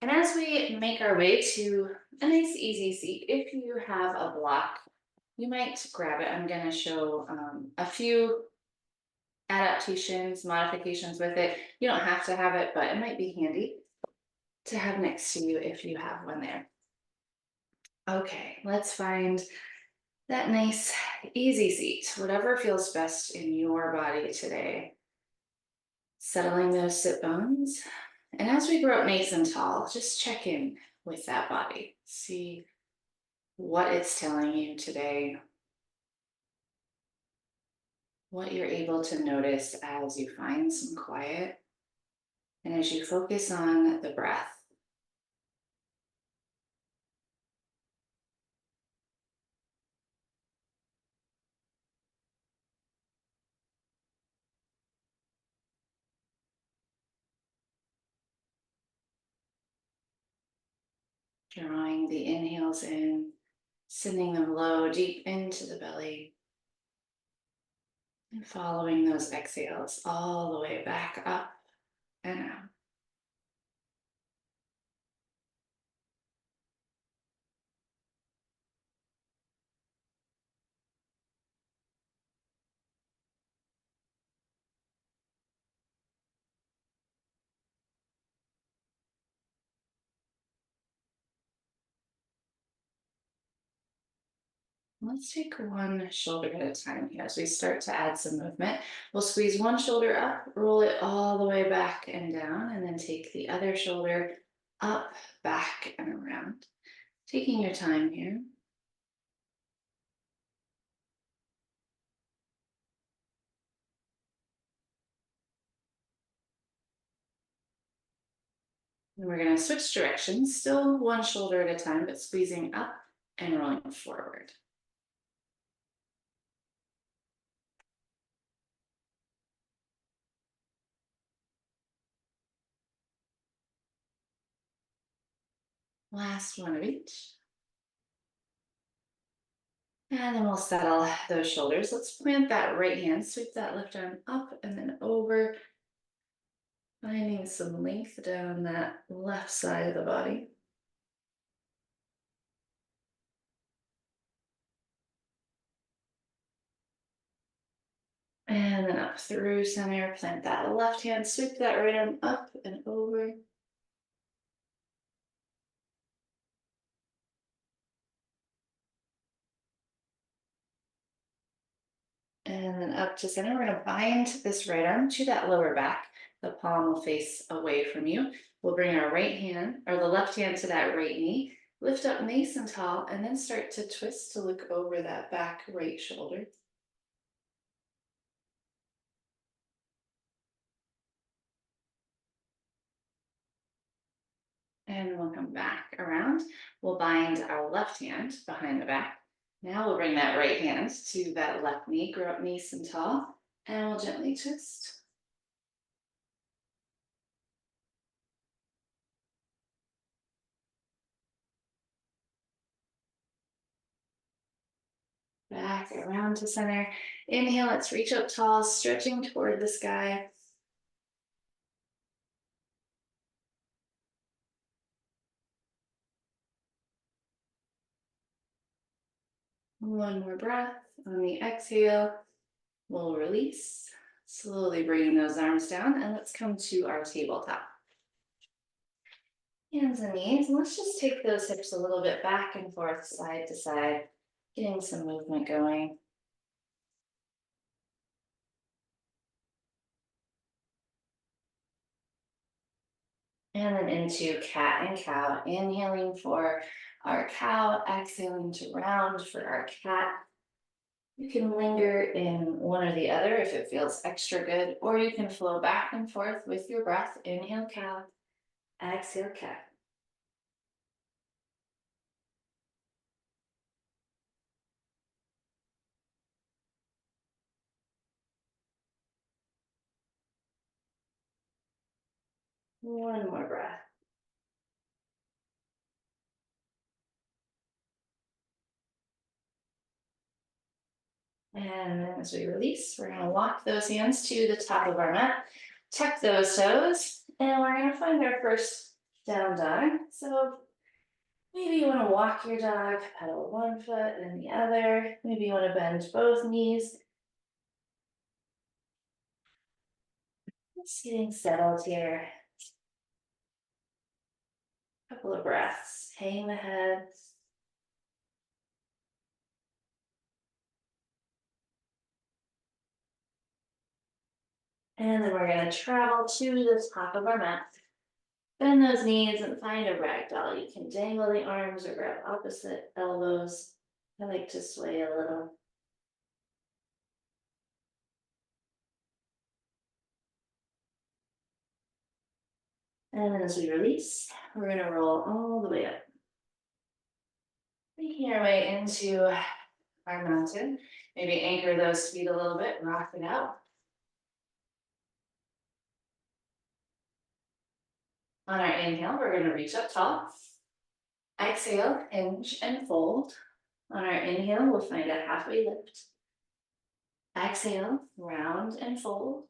And as we make our way to a nice easy seat, if you have a block, you might grab it. I'm going to show a few adaptations, modifications with it. You don't have to have it, but it might be handy to have next to you if you have one there. Okay, let's find that nice easy seat, whatever feels best in your body today. Settling those sit bones. And as we grow up nice and tall, just check in with that body. See what it's telling you today, what you're able to notice as you find some quiet and as you focus on the breath. Drawing the inhales in, sending them low, deep into the belly, and following those exhales all the way back up and out. Let's take one shoulder at a time here as we start to add some movement. We'll squeeze one shoulder up, roll it all the way back and down, and then take the other shoulder up, back, and around. Taking your time here. And we're going to switch directions, still one shoulder at a time, but squeezing up and rolling forward. Last one of each. And then we'll settle those shoulders. Let's plant that right hand, sweep that left arm up and then over, finding some length down that left side of the body. And then up through center, plant that left hand, sweep that right arm up and over. And then up to center, we're gonna bind this right arm to that lower back. The palm will face away from you. We'll bring our right hand, or the left hand to that right knee, lift up nice and tall, and then start to twist to look over that back right shoulder. And we'll come back around. We'll bind our left hand behind the back. Now we'll bring that right hand to that left knee, grow up nice and tall, and we'll gently twist. Back around to center. Inhale, let's reach up tall, stretching toward the sky. One more breath. On the exhale, we'll release, slowly bringing those arms down, and let's come to our tabletop. Hands and knees, and let's just take those hips a little bit back and forth, side to side, getting some movement going. And then into cat and cow, inhaling for our cow, exhaling to round for our cat. You can linger in one or the other if it feels extra good, or you can flow back and forth with your breath. Inhale cow, exhale cat. One more breath. And then as we release, we're going to walk those hands to the top of our mat, tuck those toes, and we're going to find our first Down dog. So maybe you want to walk your dog, pedal one foot and the other. Maybe you want to bend both knees. Just getting settled here. Couple of breaths. Hang the head. And then we're going to travel to the top of our mat. Bend those knees and find a ragdoll. You can dangle the arms or grab opposite elbows. I like to sway a little. And then as we release, we're going to roll all the way up. Making our way into our mountain. Maybe anchor those feet a little bit, rock it out. On our inhale, we're going to reach up tall. Exhale, hinge and fold. On our inhale, we'll find a halfway lift. Exhale, round and fold.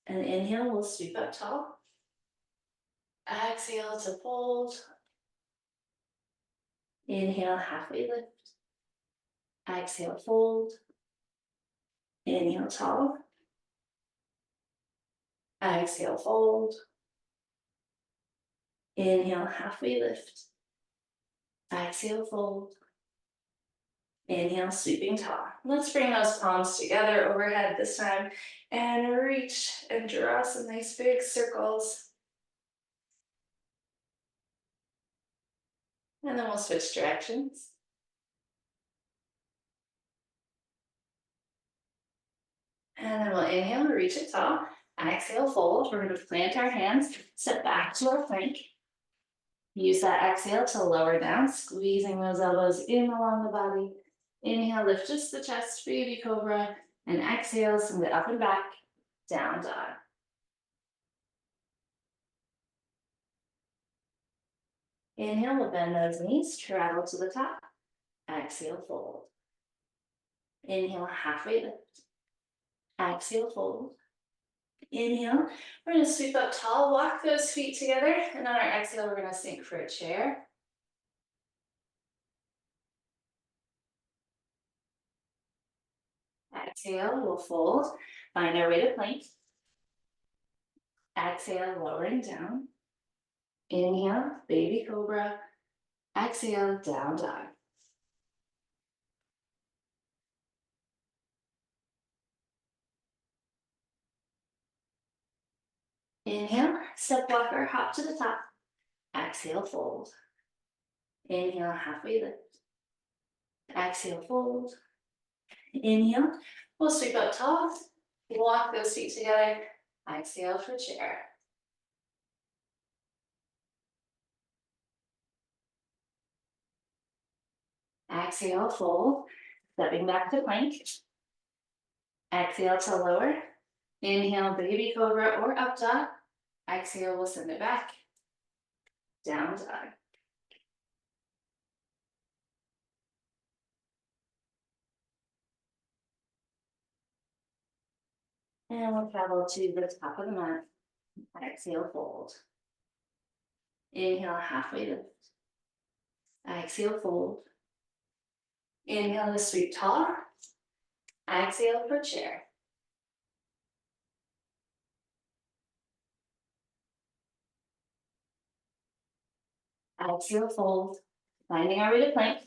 And inhale, we'll sweep up tall. Exhale to fold. Inhale, halfway lift. Exhale, fold. Inhale, tall. Exhale, fold. Inhale, halfway lift. Exhale, fold. Inhale, sweeping tall. Let's bring those palms together overhead this time and reach and draw some nice big circles. And then we'll switch directions. And then we'll inhale, reach it tall. Exhale, fold. We're going to plant our hands, step back to our plank. Use that exhale to lower down, squeezing those elbows in along the body. Inhale, lift just the chest, baby cobra. And exhale, send it up and back, down dog. Inhale, we'll bend those knees, travel to the top. Exhale, fold. Inhale, halfway lift. Exhale, fold. Inhale, we're going to sweep up tall, walk those feet together. And on our exhale, we're going to sink for a chair. Exhale, we'll fold. Find our way to plank. Exhale, lowering down. Inhale, baby cobra. Exhale, down dog. Inhale, step walker, hop to the top. Exhale, fold. Inhale, halfway lift. Exhale, fold. Inhale, we'll sweep up tall. Walk those feet together. Exhale for chair. Exhale, fold. Stepping back to plank. Exhale to lower. Inhale, baby cobra or up dog. Exhale, we'll send it back. Down dog. And we'll travel to the top of the mat. Exhale, fold. Inhale, halfway lift. Exhale, fold. Inhale to sweep tall. Exhale for chair. Exhale, fold. Finding our way to plank.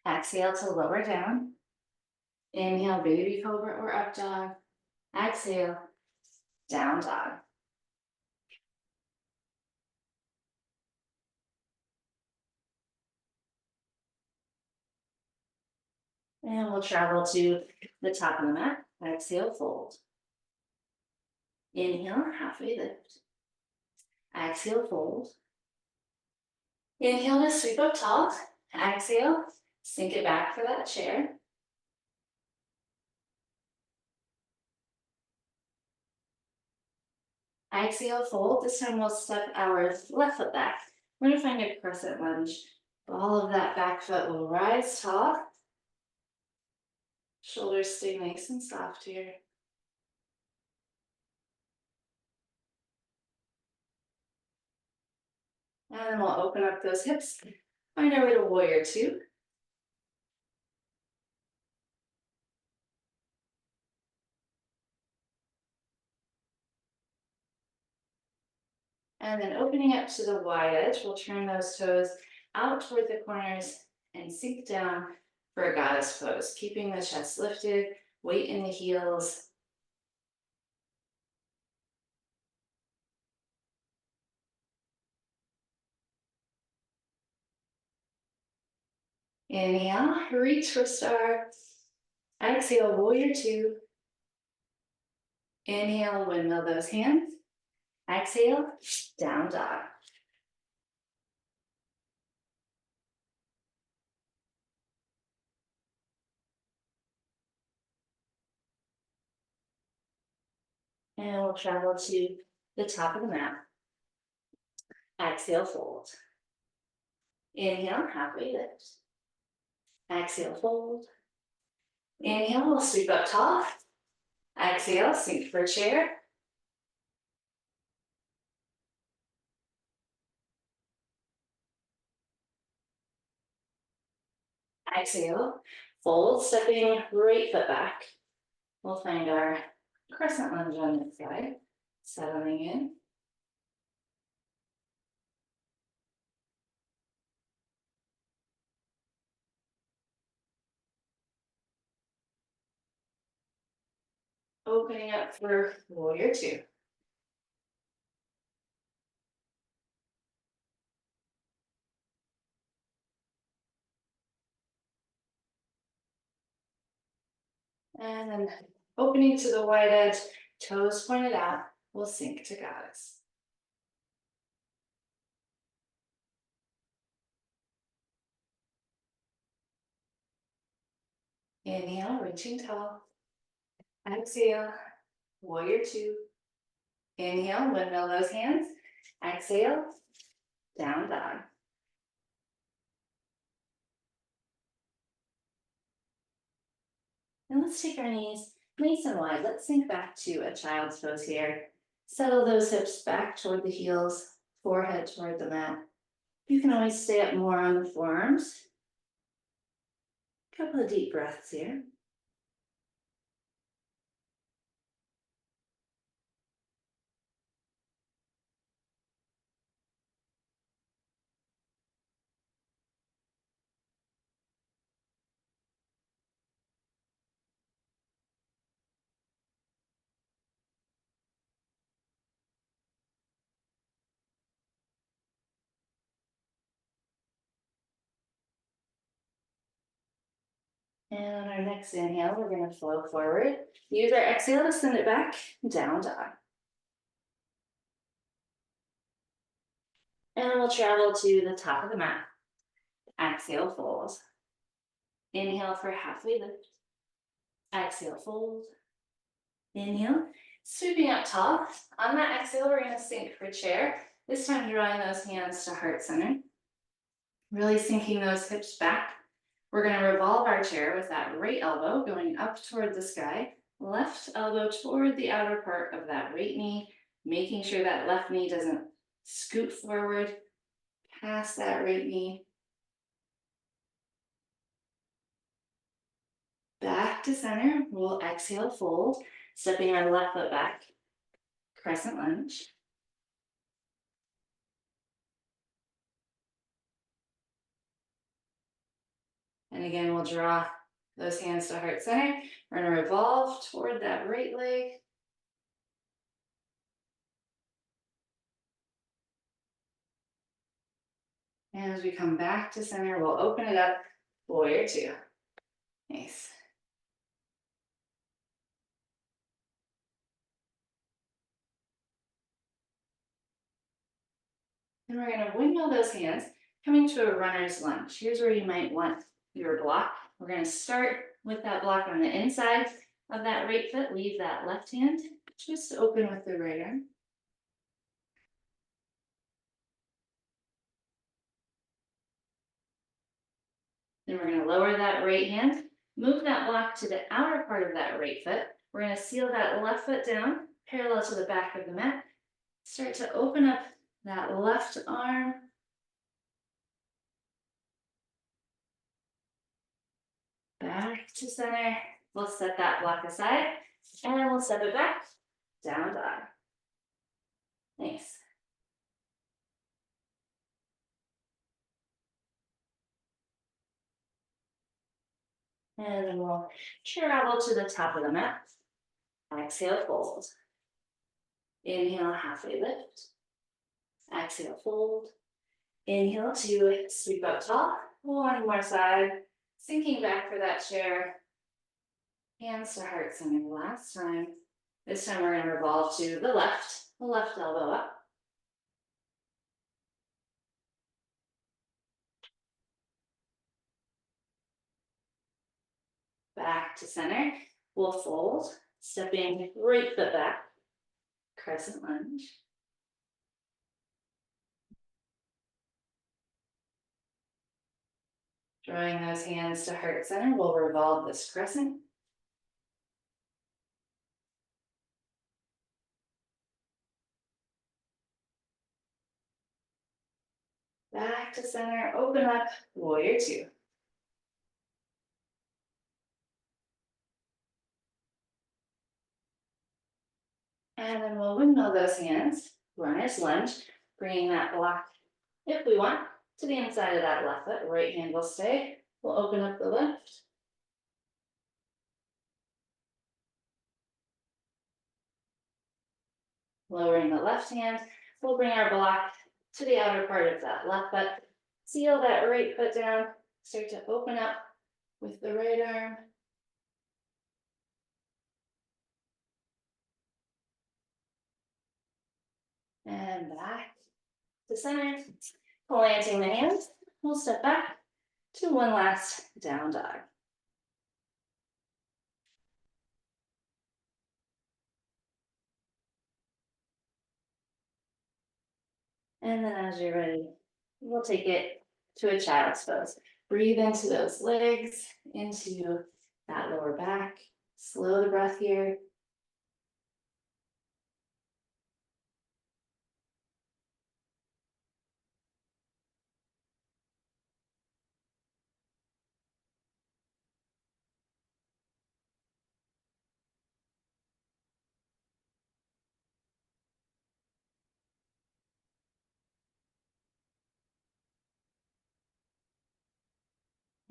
Exhale to lower down. Inhale, baby cobra or up dog. Exhale, down dog. And we'll travel to the top of the mat. Exhale, fold. Inhale, halfway lift. Exhale, fold. Inhale to sweep up tall. Exhale, sink it back for that chair. Exhale, fold. This time we'll step our left foot back. We're going to find a crescent lunge. All of that back foot will rise tall. Shoulders stay nice and soft here. And then we'll open up those hips, find our way to warrior two. And then opening up to the wide edge, we'll turn those toes out toward the corners and sink down for a goddess pose, keeping the chest lifted, weight in the heels. Inhale, reach for star. Exhale, warrior two. Inhale, windmill those hands. Exhale, down dog. And we'll travel to the top of the mat. Exhale, fold. Inhale, halfway lift. Exhale, fold. Inhale, we'll sweep up tall. Exhale, sink for a chair. Exhale, fold, stepping right foot back. We'll find our crescent lunge on this side, settling in. Opening up for warrior two. And then opening to the wide edge, toes pointed out, we'll sink to goddess. Inhale, reaching tall. Exhale, warrior two. Inhale, windmill those hands. Exhale, down dog. And let's take our knees nice and wide. Let's sink back to a child's pose here. Settle those hips back toward the heels, forehead toward the mat. You can always stay up more on the forearms. Couple of deep breaths here. And on our next inhale, we're going to flow forward. Use our exhale to send it back, down dog. And we'll travel to the top of the mat. Exhale, fold. Inhale for halfway lift. Exhale, fold. Inhale, sweeping up tall. On that exhale, we're going to sink for chair. This time, drawing those hands to heart center. Really sinking those hips back. We're going to revolve our chair with that right elbow going up toward the sky, left elbow toward the outer part of that right knee, making sure that left knee doesn't scoot forward past that right knee. Back to center, we'll exhale, fold, stepping our left foot back, crescent lunge. And again, we'll draw those hands to heart center. We're going to revolve toward that right leg. And as we come back to center, we'll open it up, warrior two. Nice. And we're going to windmill those hands, coming to a runner's lunge. Here's where you might want your block. We're going to start with that block on the inside of that right foot. Leave that left hand just open with the right arm. Then we're going to lower that right hand, move that block to the outer part of that right foot. We're going to seal that left foot down, parallel to the back of the mat. Start to open up that left arm, Back to center. We'll set that block aside and we'll step it back, down dog. Nice. And then we'll travel to the top of the mat. Exhale, fold. Inhale, halfway lift. Exhale, fold. Inhale to sweep up tall. One more side. Sinking back for that chair. Hands to heart center last time. This time we're going to revolve to the left elbow up. Back to center. We'll fold, stepping right foot back. Crescent lunge. Drawing those hands to heart center, we'll revolve this crescent. Back to center, open up, warrior two. And then we'll windmill those hands, runner's lunge, bringing that block, if we want, to the inside of that left foot. Right hand will stay. We'll open up the left. Lowering the left hand, we'll bring our block to the outer part of that left foot. Seal that right foot down. Start to open up with the right arm. And back to center. Planting the hands, we'll step back to one last down dog. And then as you're ready, we'll take it to a child's pose. Breathe into those legs, into that lower back. Slow the breath here.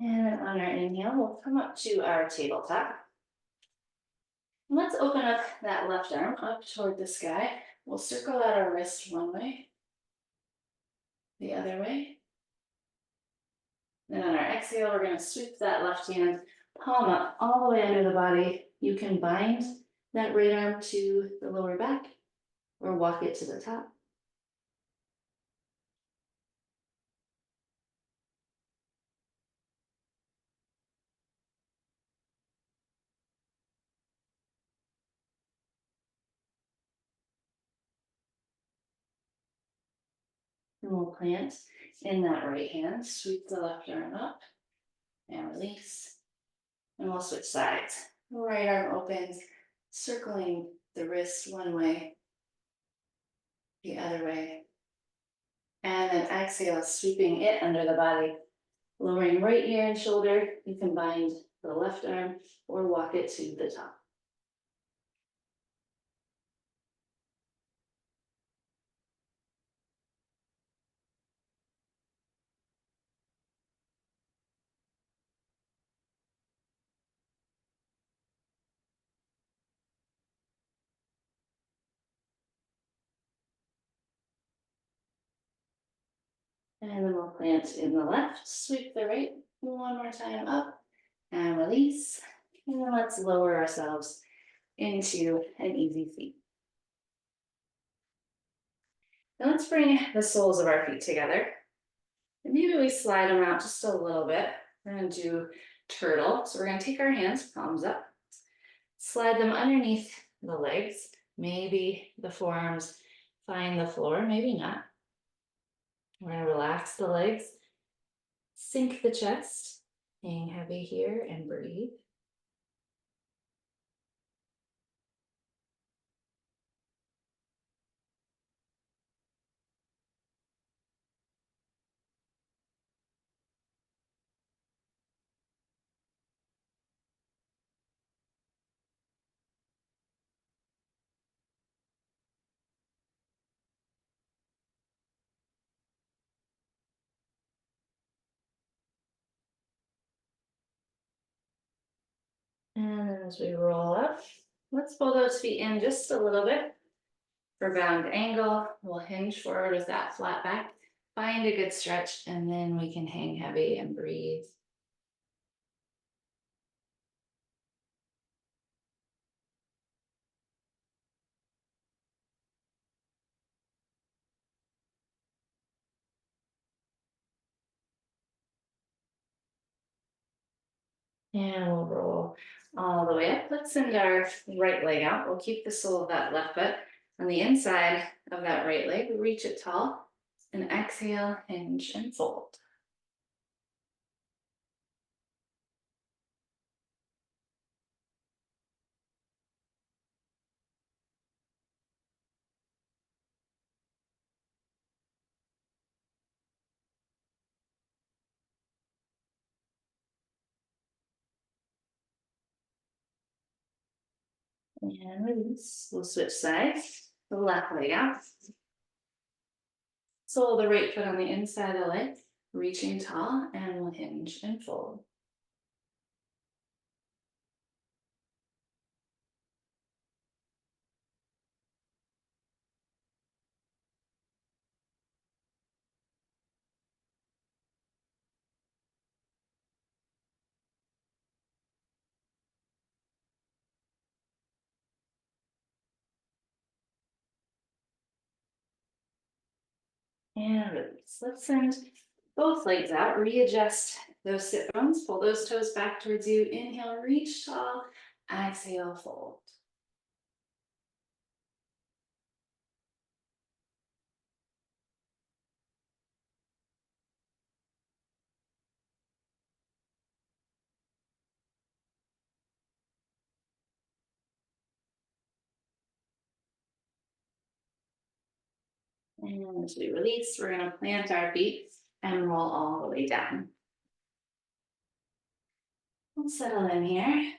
And then on our inhale, we'll come up to our tabletop. Let's open up that left arm up toward the sky. We'll circle out our wrist one way, the other way. Then on our exhale, we're going to sweep that left hand, palm up all the way under the body. You can bind that right arm to the lower back or walk it to the top. And we'll plant in that right hand, sweep the left arm up and release. And we'll switch sides. Right arm opens, circling the wrist one way, the other way. And then exhale, sweeping it under the body. Lowering right ear and shoulder, you can bind the left arm or walk it to the top. And then we'll plant in the left, sweep the right one more time up and release. And then let's lower ourselves into an easy seat. Now let's bring the soles of our feet together. And maybe we slide them out just a little bit. We're going to do turtle. So we're going to take our hands, palms up, slide them underneath the legs. Maybe the forearms find the floor, maybe not. We're going to relax the legs, sink the chest, hang heavy here and breathe. And as we roll up, let's pull those feet in just a little bit. For bound angle, we'll hinge forward with that flat back. Find a good stretch, and then we can hang heavy and breathe. And we'll roll all the way up. Let's send our right leg out. We'll keep the sole of that left foot on the inside of that right leg. Reach it tall and exhale, hinge and fold. And release. We'll switch sides. The left leg out. Sole of the right foot on the inside of the leg. Reaching tall, and we'll hinge and fold. And release. Let's send both legs out. Readjust those sit bones. Pull those toes back towards you. Inhale, reach tall. Exhale, fold. And as we release, we're going to plant our feet and roll all the way down. We'll settle in here.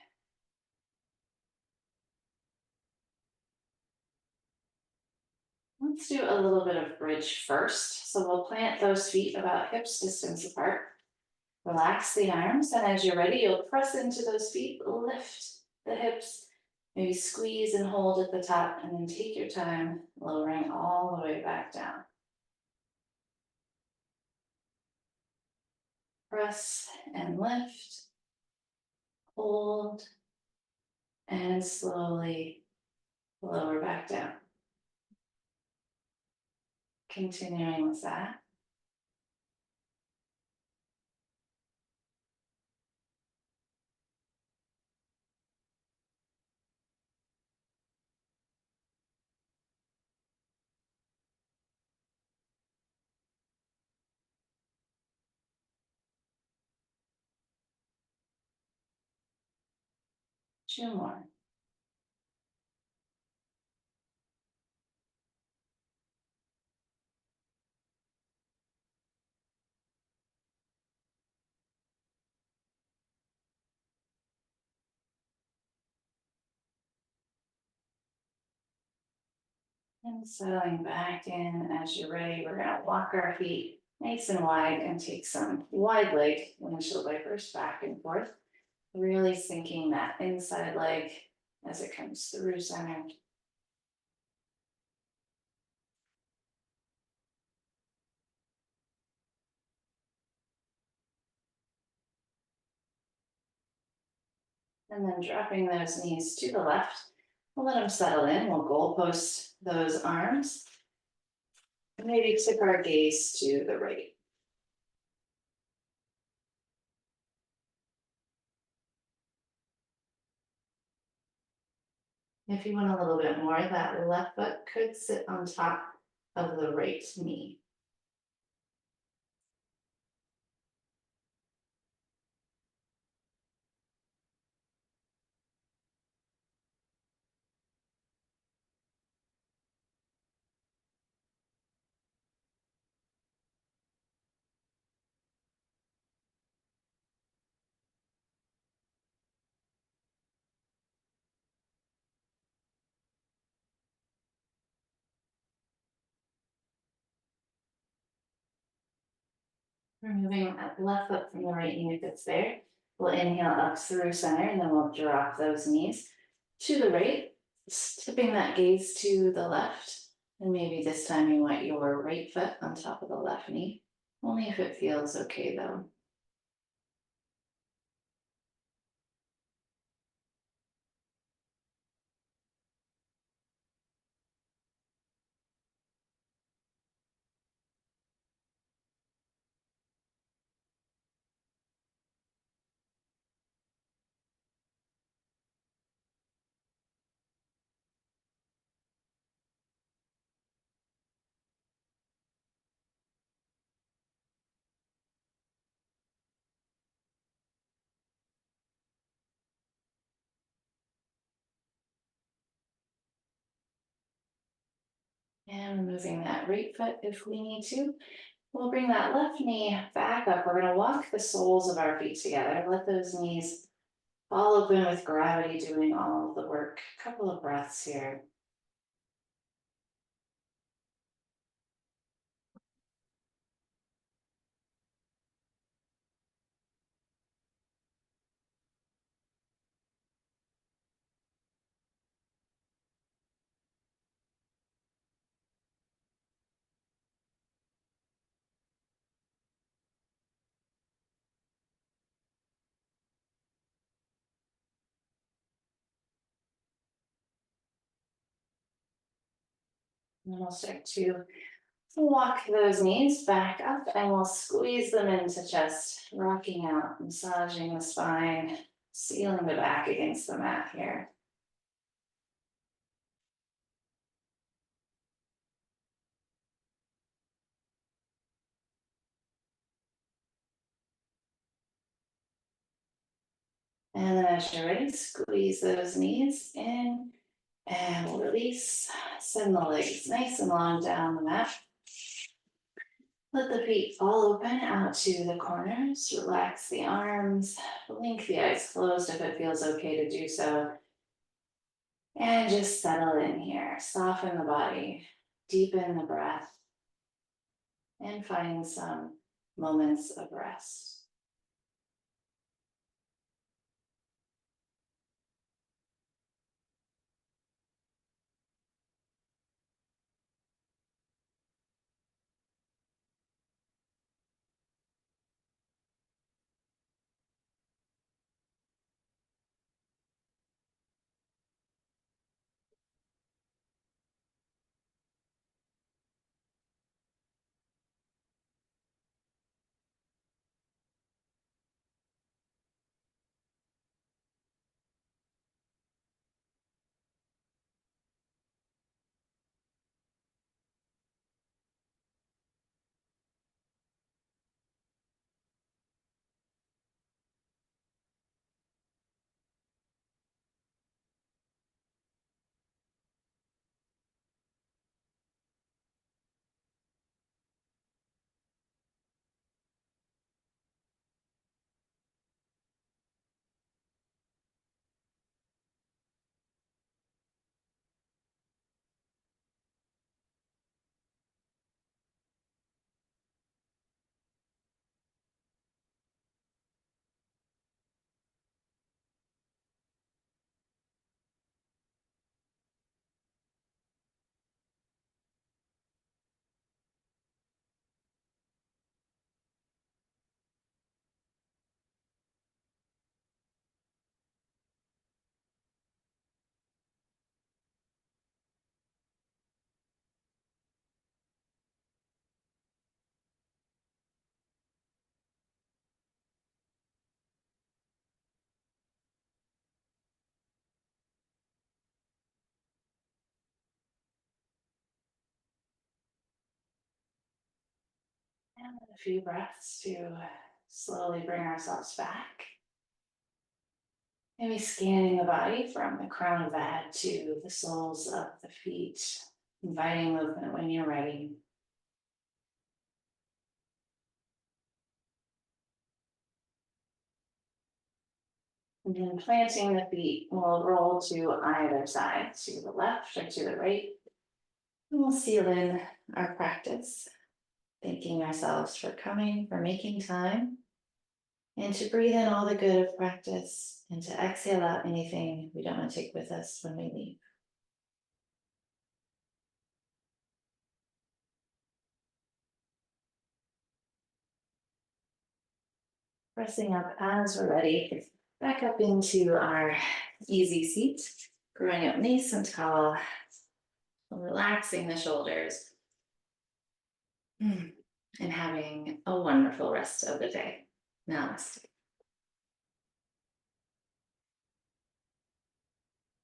Let's do a little bit of bridge first. So we'll plant those feet about hips distance apart. Relax the arms, and as you're ready, you'll press into those feet, lift the hips, maybe squeeze and hold at the top, and then take your time, lowering all the way back down. Press and lift, hold, and slowly lower back down. Continuing with that. Two more. And settling back in as you're ready, we're going to walk our feet nice and wide and take some wide leg windshield wipers back and forth, really sinking that inside leg as it comes through center. And then dropping those knees to the left, we'll let them settle in. We'll goalpost those arms. And maybe tip our gaze to the right. If you want a little bit more, that left foot could sit on top of the right knee. Removing that left foot from the right knee if it's there. We'll inhale up through center and then we'll drop those knees to the right, tipping that gaze to the left. And maybe this time you want your right foot on top of the left knee, only if it feels okay though. And moving that right foot if we need to. We'll bring that left knee back up. We're going to walk the soles of our feet together. Let those knees fall open with gravity doing all of the work. A couple of breaths here. And we'll start to walk those knees back up and we'll squeeze them into chest, rocking out, massaging the spine, sealing the back against the mat here. And then as you're ready, squeeze those knees in and release. Send the legs nice and long down the mat. Let the feet fall open out to the corners. Relax the arms. Blink the eyes closed if it feels okay to do so. And just settle in here. Soften the body. Deepen the breath. And find some moments of rest. And a few breaths to slowly bring ourselves back. Maybe scanning the body from the crown of the head to the soles of the feet, inviting movement when you're ready. And then planting the feet, we'll roll to either side, to the left or to the right. And we'll seal in our practice, thanking ourselves for coming, for making time. And to breathe in all the good of practice and to exhale out anything we don't want to take with us when we leave. Pressing up as we're ready, back up into our easy seat, growing up nice and tall, relaxing the shoulders, and having a wonderful rest of the day. Namaste.